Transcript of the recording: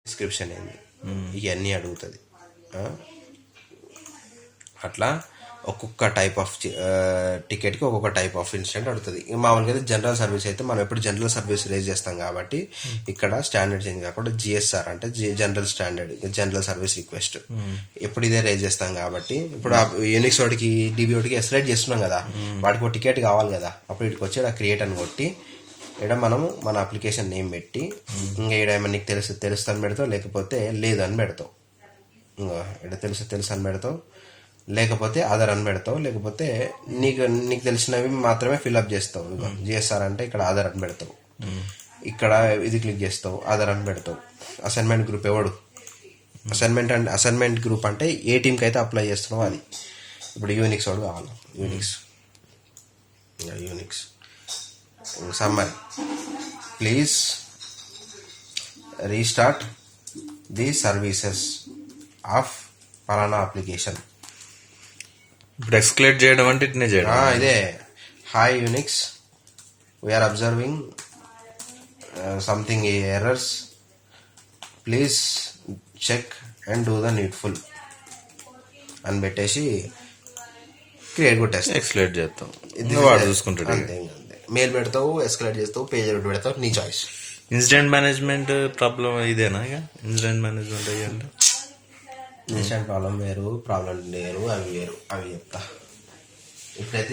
Description ఏంది, ఇవన్నీ అడుగుతుంది. అట్లా ఒక్కొక్క టైప్ ఆఫ్ టికెట్కి ఒక్కొక్క టైప్ ఆఫ్ ఇన్సిడెంట్ అడుగుతుంది. మామూలుగా అయితే జనరల్ సర్వీస్ అయితే మనం ఎప్పుడు జనరల్ సర్వీస్ రేజ్ చేస్తాం కాబట్టి ఇక్కడ స్టాండర్డ్ చేంజ్ కాకుండా జిఎస్ఆర్ అంటే general standard general service request ఎప్పుడు ఇదే రేజ్ చేస్తాం కాబట్టి ఇప్పుడు యూనిక్స్ వాడికి డిబి వాడికి ఎస్లైట్ చేస్తున్నాం కదా, వాడికి ఒక టికెట్ కావాలి కదా, అప్పుడు ఇక్కడికి వచ్చి ఇక్కడ క్రియేట్ అని కొట్టి ఇక్కడ మనము మన అప్లికేషన్ నేమ్ పెట్టి ఇంకా ఇక్కడ ఏమైనా నీకు తెలుసు అని పెడతావు, లేకపోతే లేదు అని పెడతావు. ఇంకా ఇక్కడ తెలుసు అని పెడతావు, లేకపోతే ఆధార్ అని పెడతావు, లేకపోతే నీకు తెలిసినవి మాత్రమే ఫిల్అప్ చేస్తావు. జిఎస్ఆర్ అంటే ఇక్కడ ఆధార్ అని పెడతావు, ఇక్కడ ఇది క్లిక్ చేస్తావు, ఆధార్ అని పెడతావు. అసైన్మెంట్ గ్రూప్ ఎవడు అసైన్మెంట్ గ్రూప్ అంటే ఏ టీంకి అయితే అప్లై చేస్తున్నావు అది. ఇప్పుడు యూనిక్స్ వాడు కావాలి, Unix summary please restart the services of పలానా అప్లికేషన్. ఇప్పుడు ఎక్స్క్లేట్ చేయడం అంటే ఇట్నే చేయడం. ఇదే hi Unix, we are observing something errors, please check and do the needful అని పెట్టేసి క్రియేట్ కొట్టేస్తాం, ఎక్స్క్లేట్ చేస్తాం, వాడు చూసుకుంటాడు. అంతే మెయిల్ పెడతావు, ఎస్కలేట్ చేస్తావు, పేజ్ పెడతావు, నీ చాయిస్. ఇన్సిడెంట్ మేనేజ్మెంట్ ప్రాబ్లం ఇదేనా? ఇక ఇన్సిడెంట్ మేనేజ్మెంట్ అయ్యంటే ఇన్సిడెంట్ ప్రాబ్లం వేరు, ప్రాబ్లం వేరు, అవి చెప్తా. ఇప్పుడైతే